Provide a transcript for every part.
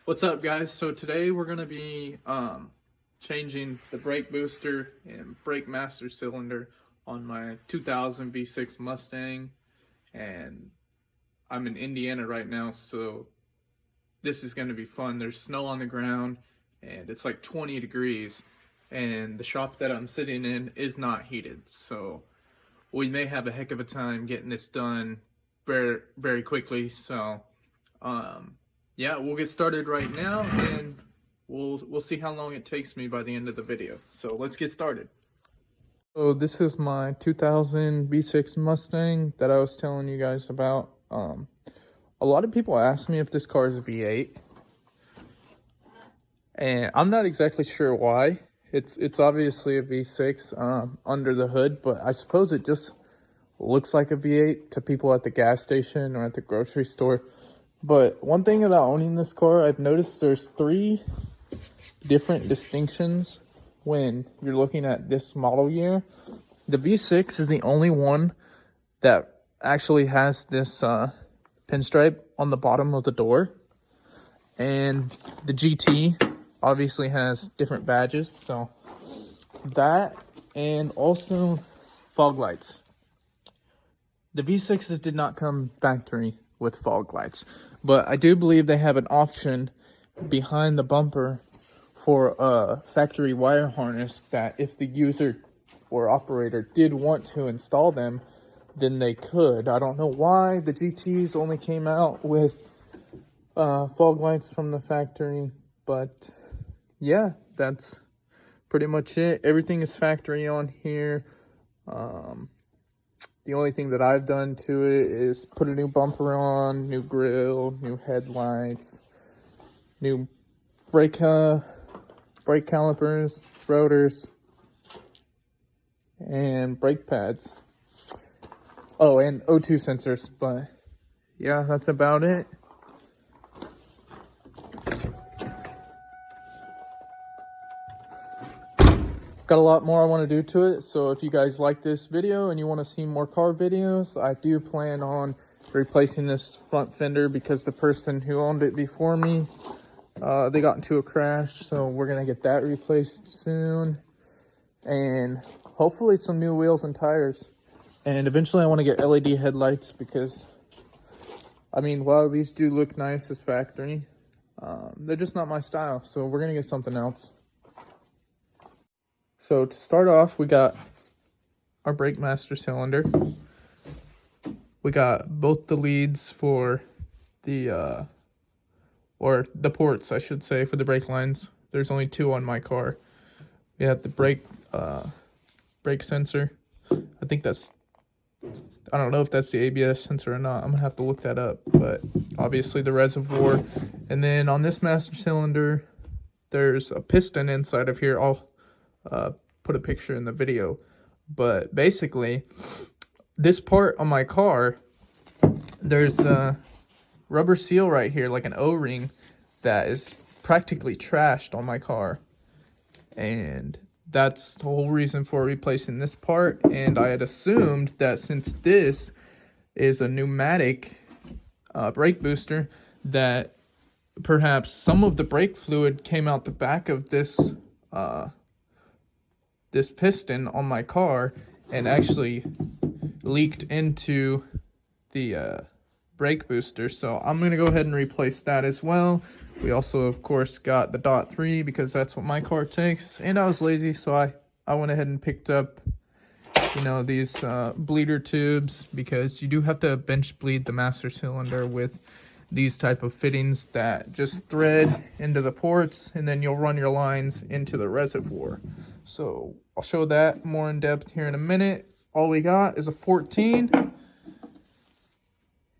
What's up, guys? So today we're going to be changing the brake booster and brake master cylinder on my 2000 V6 Mustang, and I'm in Indiana right now, so this is going to be fun. There's snow on the ground and it's like 20 degrees, and the shop that I'm sitting in is not heated, so we may have a heck of a time getting this done very, very quickly. So yeah, we'll get started right now, and we'll see how long it takes me by the end of the video. So let's get started. So this is my 2000 V6 Mustang that I was telling you guys about. A lot of people ask me if this car is a V8, and I'm not exactly sure why. It's obviously a V6 under the hood, but I suppose it just looks like a V8 to people at the gas station or at the grocery store. But one thing about owning this car, I've noticed there's 3 different distinctions when you're looking at this model year. The V6 is the only one that actually has this pinstripe on the bottom of the door. And the GT obviously has different badges. So that, and also fog lights. The V6s did not come factory with fog lights, but I do believe they have an option behind the bumper for a factory wire harness that if the user or operator did want to install them, then they could. I don't know why the GTs only came out with fog lights from the factory, but yeah, that's pretty much it. Everything is factory on here. The only thing that I've done to it is put a new bumper on, new grille, new headlights, new brake calipers, rotors, and brake pads. Oh, and O2 sensors, but yeah, that's about it. Got a lot more I want to do to it, so if you guys like this video and you want to see more car videos, I do plan on replacing this front fender because the person who owned it before me, they got into a crash, so we're going to get that replaced soon. And hopefully some new wheels and tires. And eventually I want to get LED headlights because, I mean, while these do look nice as factory, they're just not my style, so we're going to get something else. So to start off, we got our brake master cylinder. We got both the leads for the, or the ports, I should say, for the brake lines. There's only 2 on my car. We have the brake sensor. I think that's, I don't know if that's the ABS sensor or not. I'm gonna have to look that up, but obviously the reservoir. And then on this master cylinder, there's a piston inside of here. I'll put a picture in the video, but basically this part on my car, there's a rubber seal right here, like an O-ring, that is practically trashed on my car, and that's the whole reason for replacing this part. And I had assumed that since this is a pneumatic brake booster, that perhaps some of the brake fluid came out the back of this this piston on my car and actually leaked into the brake booster. So I'm going to go ahead and replace that as well. We also, of course, got the dot 3 because that's what my car takes. And I was lazy, so I went ahead and picked up, you know, these bleeder tubes, because you do have to bench bleed the master cylinder with these type of fittings that just thread into the ports, and then you'll run your lines into the reservoir. So I'll show that more in depth here in a minute. All we got is a 14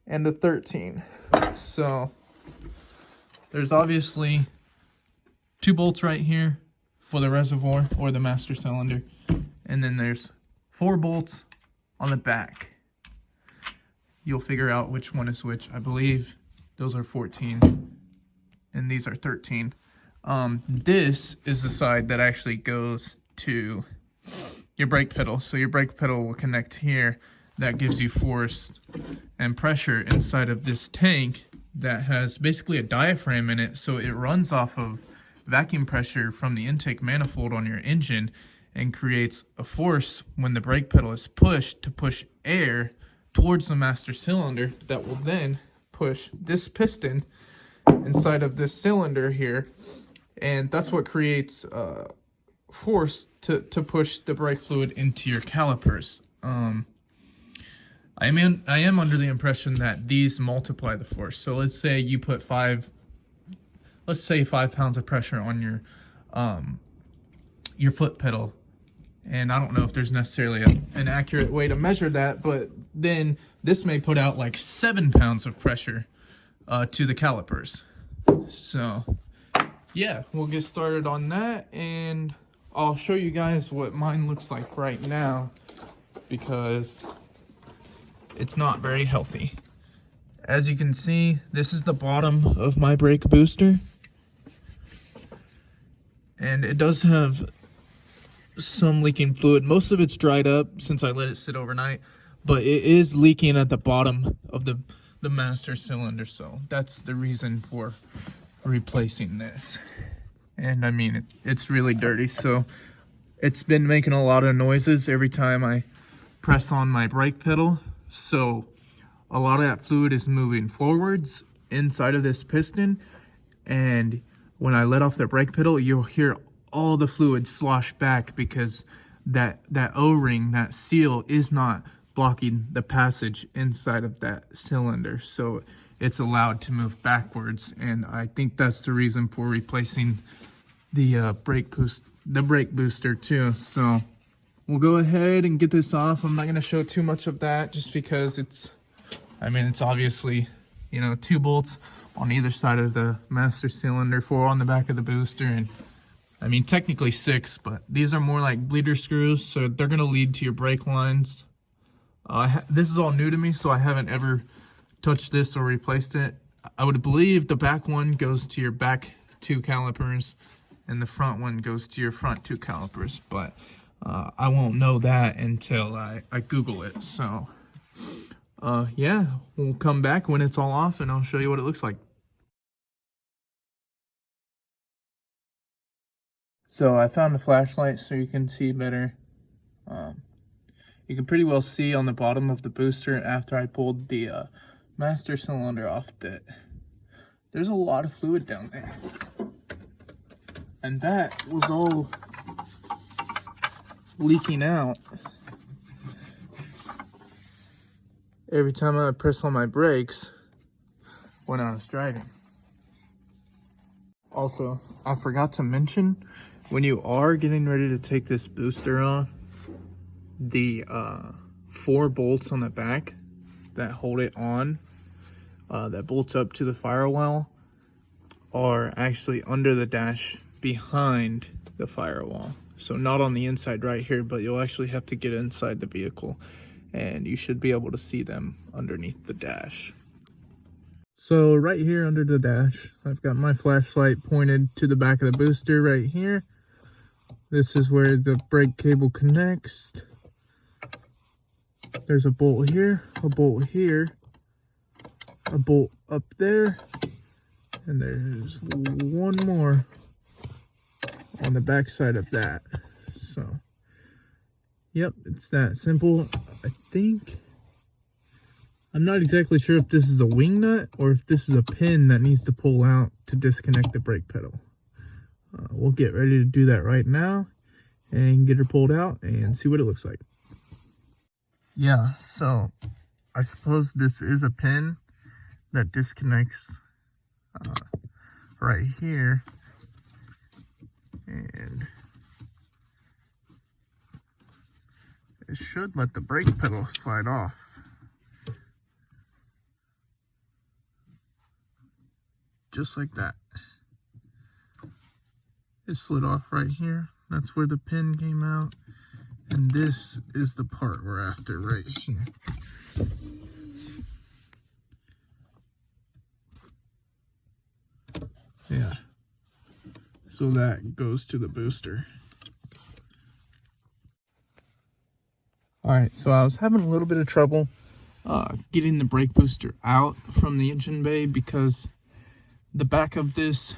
and a 13. So there's obviously 2 bolts right here for the reservoir or the master cylinder, and then there's 4 bolts on the back. You'll figure out which one is which. I believe those are 14 and these are 13. This is the side that actually goes to your brake pedal. So your brake pedal will connect here. That gives you force and pressure inside of this tank that has basically a diaphragm in it, so it runs off of vacuum pressure from the intake manifold on your engine and creates a force when the brake pedal is pushed to push air towards the master cylinder that will then push this piston inside of this cylinder here, and that's what creates force to push the brake fluid into your calipers. I am under the impression that these multiply the force. So let's say you put 5 pounds of pressure on your foot pedal. And I don't know if there's necessarily an accurate way to measure that, but then this may put out like 7 pounds of pressure to the calipers. So yeah, we'll get started on that, and I'll show you guys what mine looks like right now, because it's not very healthy. As you can see, this is the bottom of my brake booster, and it does have some leaking fluid. Most of it's dried up since I let it sit overnight, but it is leaking at the bottom of the master cylinder, so that's the reason for replacing this. And I mean, it's really dirty, so it's been making a lot of noises every time I press on my brake pedal. So a lot of that fluid is moving forwards inside of this piston, and when I let off the brake pedal, you'll hear all the fluid slosh back because that O-ring, that seal, is not blocking the passage inside of that cylinder, so it's allowed to move backwards. And I think that's the reason for replacing the brake booster too. So we'll go ahead and get this off. I'm not going to show too much of that just because it's obviously, 2 bolts on either side of the master cylinder, 4 on the back of the booster, and I mean technically 6, but these are more like bleeder screws, so they're going to lead to your brake lines. This is all new to me, so I haven't ever touched this or replaced it. I would believe the back one goes to your back 2 calipers and the front one goes to your front 2 calipers, but I won't know that until I Google it. So yeah, we'll come back when it's all off and I'll show you what it looks like. So I found a flashlight so you can see better. You can pretty well see on the bottom of the booster after I pulled the master cylinder off that there's a lot of fluid down there. And that was all leaking out every time I would press on my brakes when I was driving. Also, I forgot to mention, when you are getting ready to take this booster off, the 4 bolts on the back that hold it on, that bolts up to the firewall, are actually under the dash behind the firewall. So not on the inside right here, but you'll actually have to get inside the vehicle and you should be able to see them underneath the dash. So right here under the dash, I've got my flashlight pointed to the back of the booster right here. This is where the brake cable connects. There's a bolt here, a bolt here, a bolt up there, and there's one more on the back side of that. So yep, it's that simple. I think, I'm not exactly sure if this is a wing nut or if this is a pin that needs to pull out to disconnect the brake pedal. We'll get ready to do that right now and get her pulled out and see what it looks like. Yeah, so I suppose this is a pin that disconnects right here, and it should let the brake pedal slide off. Just like that. It slid off right here. That's where the pin came out. And this is the part we're after right here. Yeah. So that goes to the booster. Alright, so I was having a little bit of trouble getting the brake booster out from the engine bay, because the back of this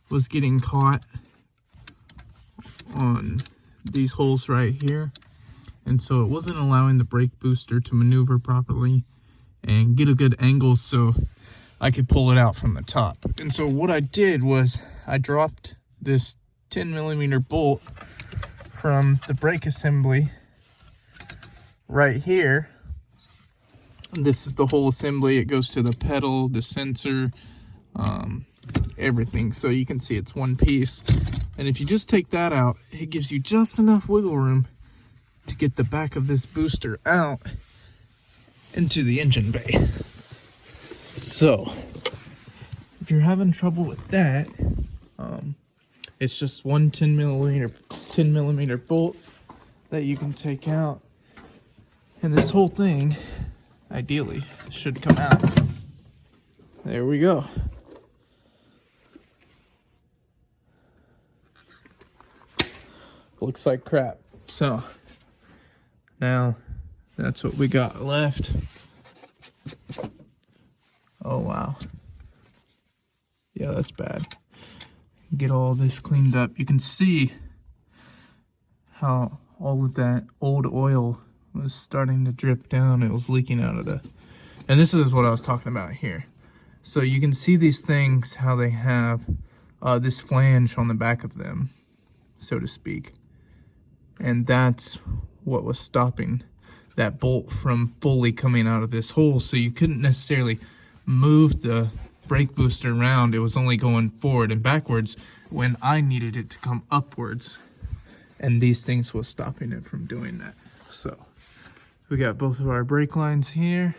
was getting caught on these holes right here, and so it wasn't allowing the brake booster to maneuver properly and get a good angle so I could pull it out from the top. And so what I did was I dropped this 10mm bolt from the brake assembly right here. This is the whole assembly. It goes to the pedal, the sensor, everything. So you can see it's one piece. And if you just take that out, it gives you just enough wiggle room to get the back of this booster out into the engine bay. So if you're having trouble with that, it's just one 10mm bolt that you can take out, and this whole thing ideally should come out. There we go. Looks like crap. So now that's what we got left. Oh wow. Yeah, that's bad. Get all this cleaned up. You can see how all of that old oil was starting to drip down. It was leaking out of the, and this is what I was talking about here. So you can see these things, how they have this flange on the back of them, so to speak. And that's what was stopping that bolt from fully coming out of this hole. So you couldn't necessarily move the brake booster around. It was only going forward and backwards when I needed it to come upwards. And these things was stopping it from doing that. So we got both of our brake lines here.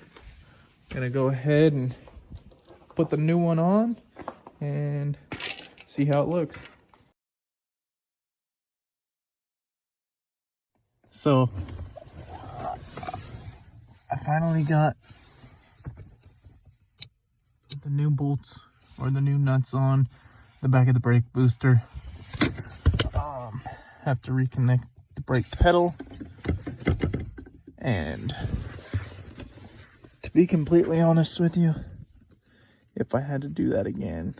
Gonna go ahead and put the new one on and see how it looks. So I finally got the new bolts or the new nuts on the back of the brake booster. Have to reconnect the brake pedal, and to be completely honest with you, if I had to do that again,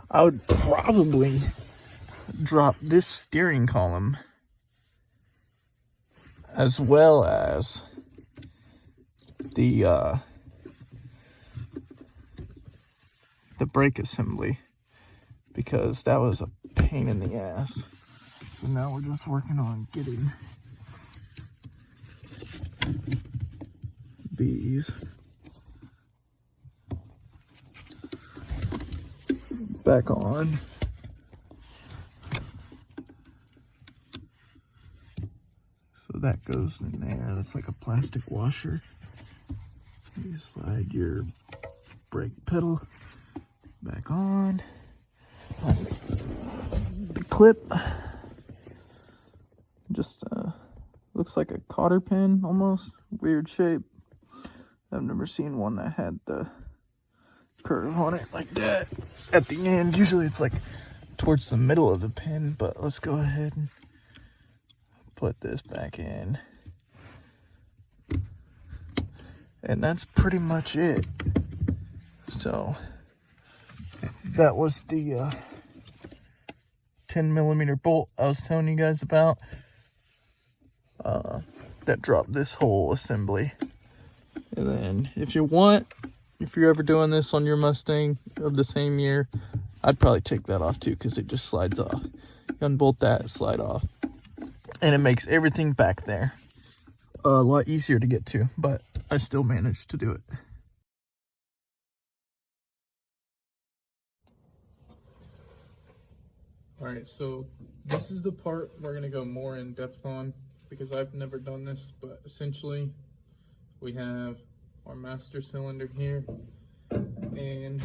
I would probably drop this steering column as well as the brake assembly, because that was a pain in the ass. So now we're just working on getting these back on. So that goes in there. That's like a plastic washer. You slide your brake pedal back on. The clip just looks like a cotter pin almost. Weird shape. I've never seen one that had the curve on it like that at the end. Usually it's like towards the middle of the pin, but let's go ahead and put this back in. And that's pretty much it. So that was the 10mm bolt I was telling you guys about. That dropped this whole assembly. And then if you're ever doing this on your Mustang of the same year, I'd probably take that off too, because it just slides off. You unbolt that, slide off, and it makes everything back there a lot easier to get to, but I still managed to do it. Alright, so this is the part we're going to go more in depth on, because I've never done this, but essentially we have our master cylinder here, and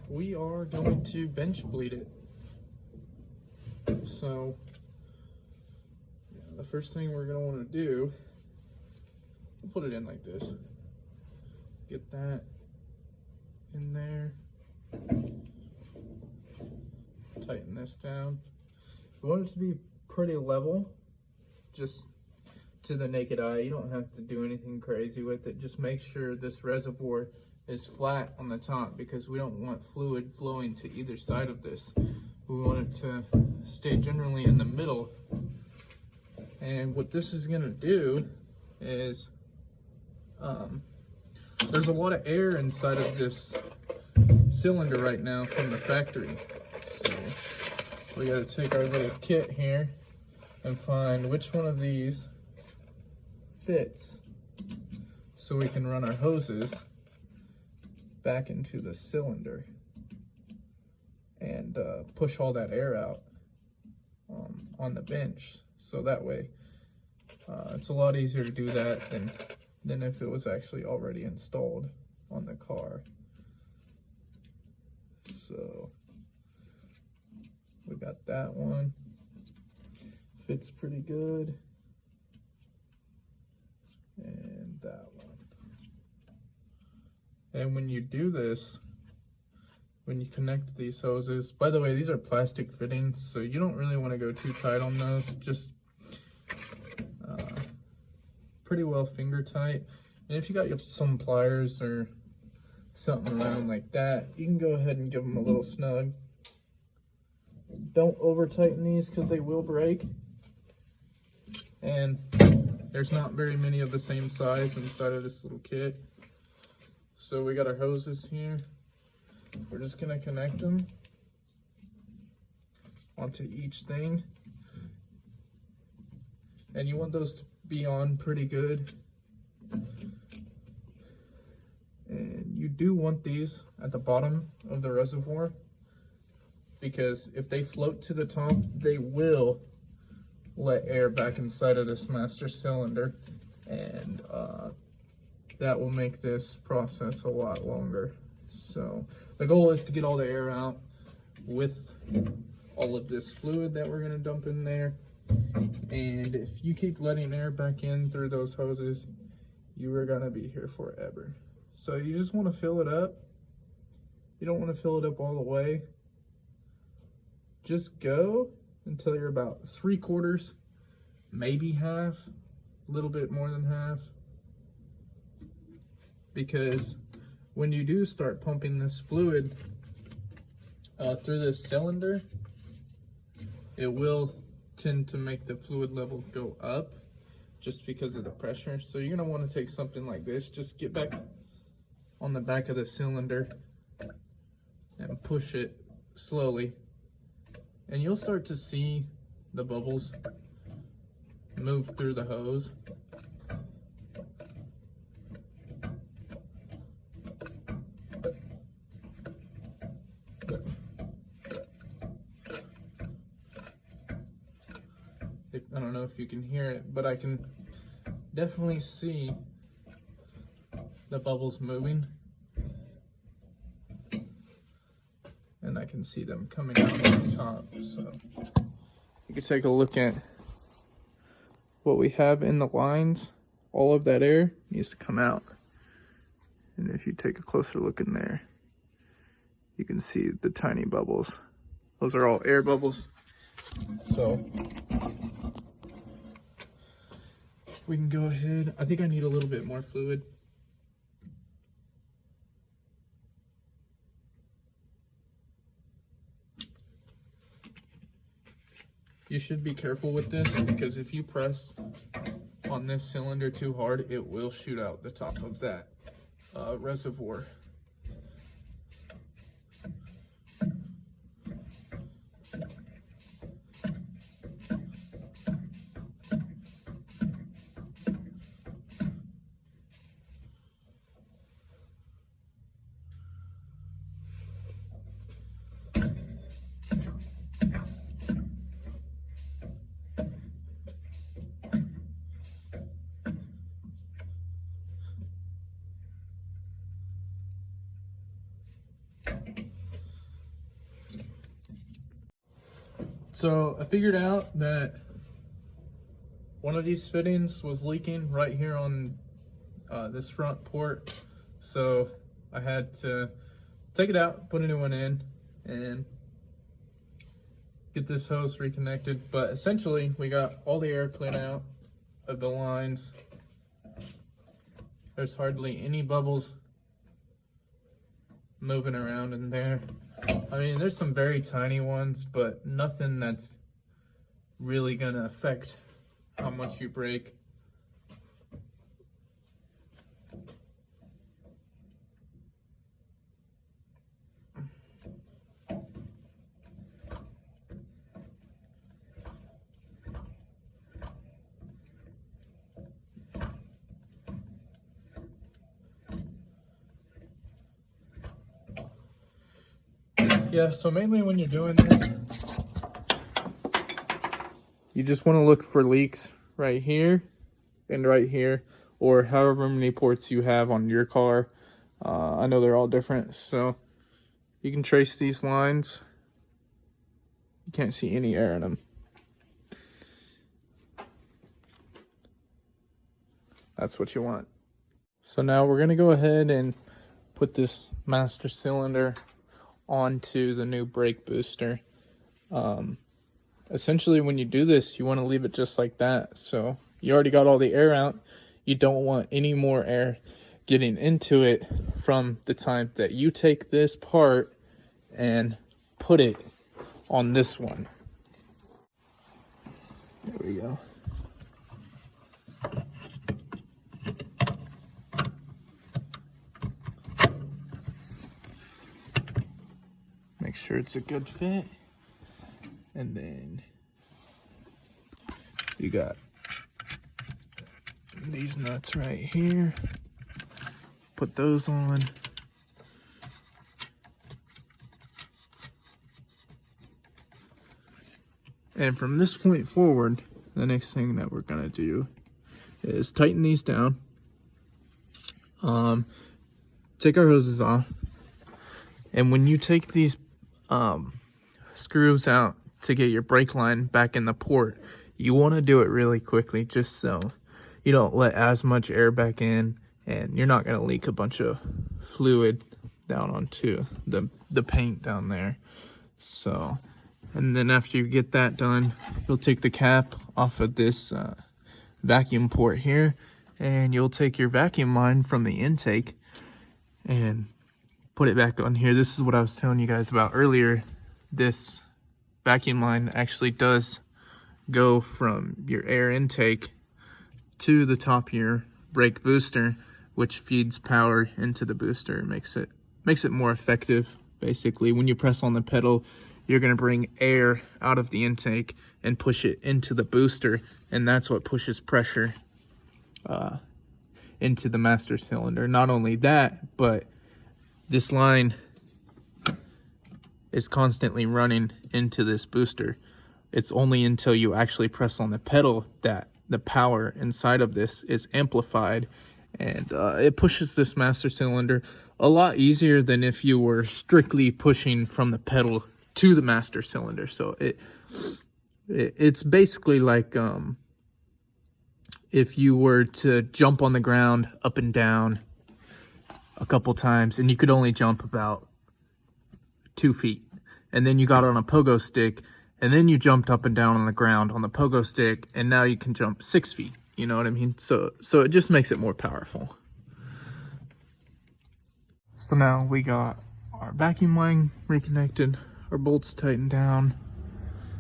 we are going to bench bleed it. So yeah, the first thing we're going to want to do, we'll put it in like this. Get that in there. Tighten this down. We want it to be pretty level, just to the naked eye. You don't have to do anything crazy with it. Just make sure this reservoir is flat on the top, because we don't want fluid flowing to either side of this. We want it to stay generally in the middle. And what this is gonna do is, there's a lot of air inside of this cylinder right now from the factory. So we gotta take our little kit here and find which one of these fits so we can run our hoses back into the cylinder and push all that air out on the bench. So that way it's a lot easier to do that than if it was actually already installed on the car. So we got that one. Fits pretty good. And that one. And when you do this, when you connect these hoses, by the way, these are plastic fittings, so you don't really want to go too tight on those. Just pretty well finger tight. And if you got some pliers or something around like that, you can go ahead and give them a little snug. Don't over tighten these because they will break. And there's not very many of the same size inside of this little kit. So we got our hoses here. We're just gonna connect them onto each thing. And you want those to be on pretty good. And you do want these at the bottom of the reservoir, because if they float to the top, they will let air back inside of this master cylinder, and that will make this process a lot longer. So the goal is to get all the air out with all of this fluid that we're gonna dump in there. And if you keep letting air back in through those hoses, you are gonna be here forever. So you just wanna fill it up. You don't wanna fill it up all the way. Just go until you're about 3/4, maybe half, a little bit more than half. Because when you do start pumping this fluid through this cylinder, it will tend to make the fluid level go up just because of the pressure. So you're gonna wanna take something like this, just get back on the back of the cylinder and push it slowly. And you'll start to see the bubbles move through the hose. I don't know if you can hear it, but I can definitely see the bubbles moving. And I can see them coming out on the top. So you can take a look at what we have in the lines. All of that air needs to come out. And if you take a closer look in there, you can see the tiny bubbles. Those are all air bubbles. So we can go ahead. I think I need a little bit more fluid. You should be careful with this, because if you press on this cylinder too hard, it will shoot out the top of that reservoir. So I figured out that one of these fittings was leaking right here on this front port. So I had to take it out, put a new one in, and get this hose reconnected. But essentially we got all the air cleaned out. of the lines. There's hardly any bubbles moving around in there. I mean, there's some very tiny ones, but nothing that's really gonna affect how much you brake. Yeah, so mainly when you're doing this, you just want to look for leaks right here and right here, or however many ports you have on your car. I know they're all different, so you can trace these lines. You can't see any air in them. That's what you want. So now we're going to go ahead and put this master cylinder onto the new brake booster. Essentially, when you do this, you want to leave it just like that. So you already got all the air out. You don't want any more air getting into it from the time that you take this part and put it on this one. There we go. Make sure it's a good fit. And then you got these nuts right here. Put those on. And from this point forward, the next thing that we're gonna do is tighten these down. Take our hoses off. And when you take these screws out to get your brake line back in the port, you want to do it really quickly, just so you don't let as much air back in and you're not going to leak a bunch of fluid down onto the paint down there. So, and then after you get that done, you'll take the cap off of this vacuum port here, and you'll take your vacuum line from the intake and put it back on here. This is what I was telling you guys about earlier. This vacuum line actually does go from your air intake to the top of your brake booster, which feeds power into the booster. Makes it more effective. Basically, when you press on the pedal, you're going to bring air out of the intake and push it into the booster, and that's what pushes pressure into the master cylinder. Not only that, but this line is constantly running into this booster. It's only until you actually press on the pedal that the power inside of this is amplified, and it pushes this master cylinder a lot easier than if you were strictly pushing from the pedal to the master cylinder. So it's basically like if you were to jump on the ground up and down a couple times, and you could only jump about 2 feet, and then you got on a pogo stick, and then you jumped up and down on the ground on the pogo stick, and now you can jump 6 feet. You know what I mean? So it just makes it more powerful. So now we got our vacuum line reconnected, our bolts tightened down,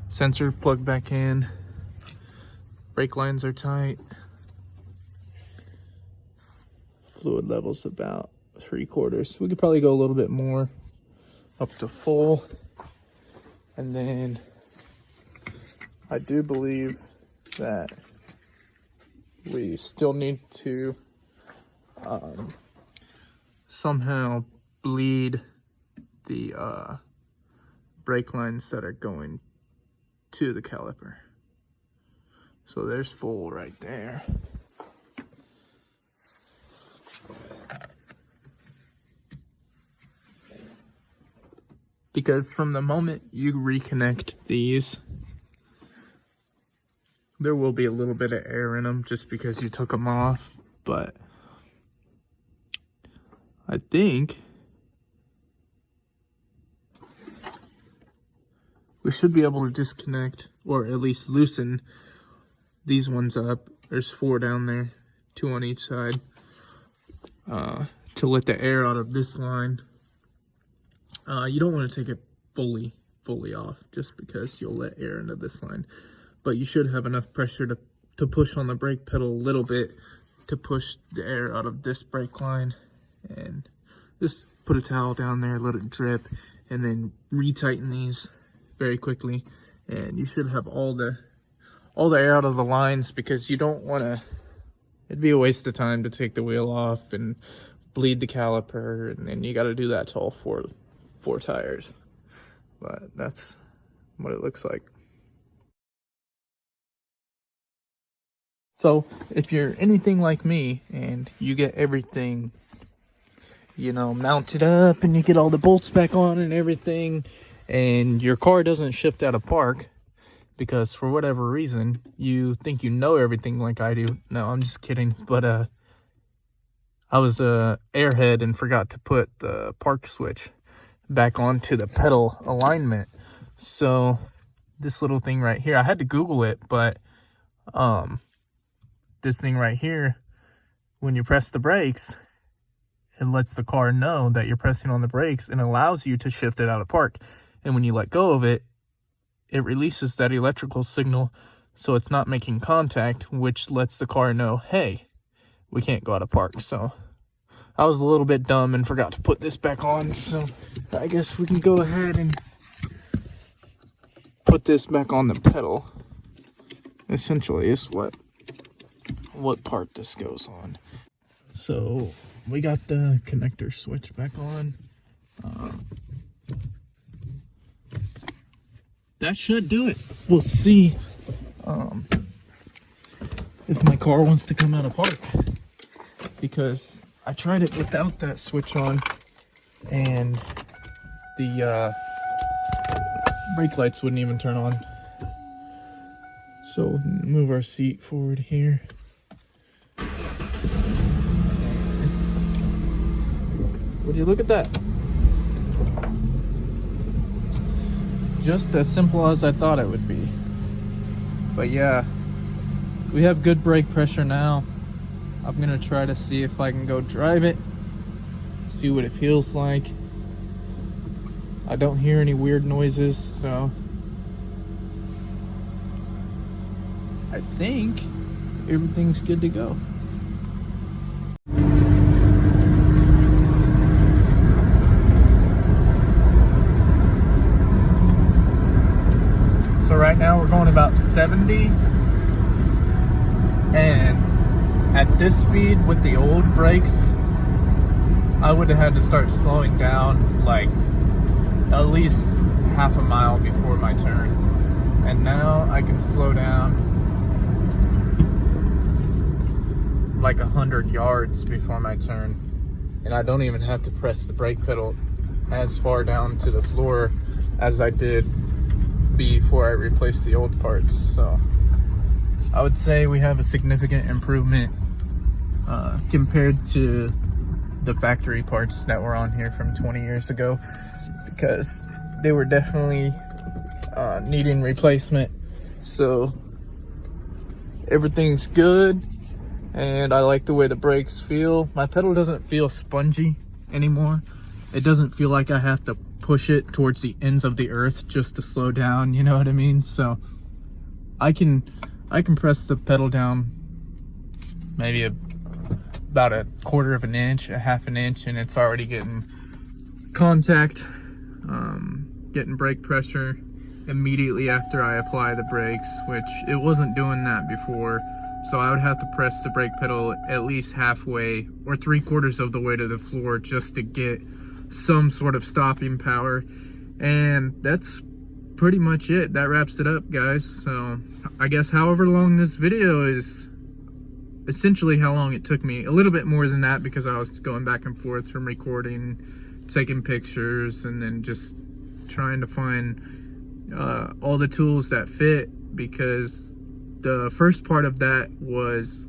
sensor plugged back in, brake lines are tight, fluid levels about 3/4. We could probably go a little bit more up to full. And then I do believe that we still need to somehow bleed the brake lines that are going to the caliper. So there's full right there. Because from the moment you reconnect these, there will be a little bit of air in them just because you took them off. But I think we should be able to disconnect, or at least loosen these ones up There's 4 down there, 2 on each side, to let the air out of this line. You don't want to take it fully off, just because you'll let air into this line. But you should have enough pressure to push on the brake pedal a little bit to push the air out of this brake line. And just put a towel down there, let it drip, and then retighten these very quickly. And you should have all the air out of the lines, because you don't want to, it'd be a waste of time to take the wheel off and bleed the caliper, and then you got to do that to all four tires. But that's what it looks like. So if you're anything like me and you get everything, you know, mounted up, and you get all the bolts back on and everything, and your car doesn't shift out of park because for whatever reason you think you know everything like I do. No, I'm just kidding. But I was a airhead and forgot to put the park switch back onto the pedal alignment. So this little thing right here, I had to Google it, but this thing right here, when you press the brakes, it lets the car know that you're pressing on the brakes and allows you to shift it out of park. And when you let go of it, it releases that electrical signal, so it's not making contact, which lets the car know, hey, we can't go out of park. So I was a little bit dumb and forgot to put this back on, so I guess we can go ahead and put this back on the pedal. Essentially is what part this goes on. So we got the connector switch back on. That should do it. We'll see if my car wants to come out of park, because I tried it without that switch on, and the brake lights wouldn't even turn on. So move our seat forward here. Would you look at that? Just as simple as I thought it would be. But yeah, we have good brake pressure now. I'm gonna try to see if I can go drive it, see what it feels like. I don't hear any weird noises, so I think everything's good to go. So right now we're going about 70, and at this speed with the old brakes, I would have had to start slowing down like at least half a mile before my turn. And now I can slow down like 100 yards before my turn, and I don't even have to press the brake pedal as far down to the floor as I did before I replaced the old parts. So I would say we have a significant improvement compared to the factory parts that were on here from 20 years ago, because they were definitely needing replacement. So everything's good, and I like the way the brakes feel. My pedal doesn't feel spongy anymore. It doesn't feel like I have to push it towards the ends of the earth just to slow down, you know what I mean? So I can press the pedal down maybe about a quarter of an inch, a half an inch, and it's already getting contact, getting brake pressure immediately after I apply the brakes, which it wasn't doing that before. So I would have to press the brake pedal at least halfway or 3/4 of the way to the floor just to get some sort of stopping power. And that's pretty much it. That wraps it up, guys. So I guess however long this video is, essentially how long it took me, a little bit more than that, because I was going back and forth from recording, taking pictures, and then just trying to find all the tools that fit, because the first part of that was,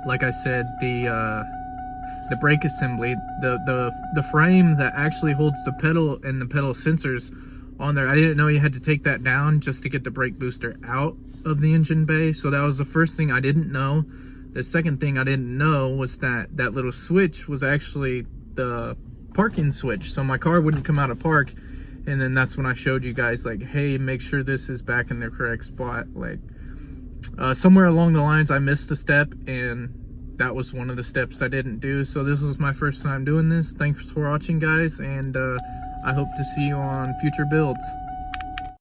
like I said, the brake assembly. The frame that actually holds the pedal and the pedal sensors on there. I didn't know you had to take that down just to get the brake booster out of the engine bay. So that was the first thing I didn't know. The second thing I didn't know was that that little switch was actually the parking switch, so my car wouldn't come out of park. And then that's when I showed you guys, like, hey, make sure this is back in the correct spot. Like, somewhere along the lines I missed a step, and that was one of the steps I didn't do. So this was my first time doing this. Thanks for watching, guys, and I hope to see you on future builds.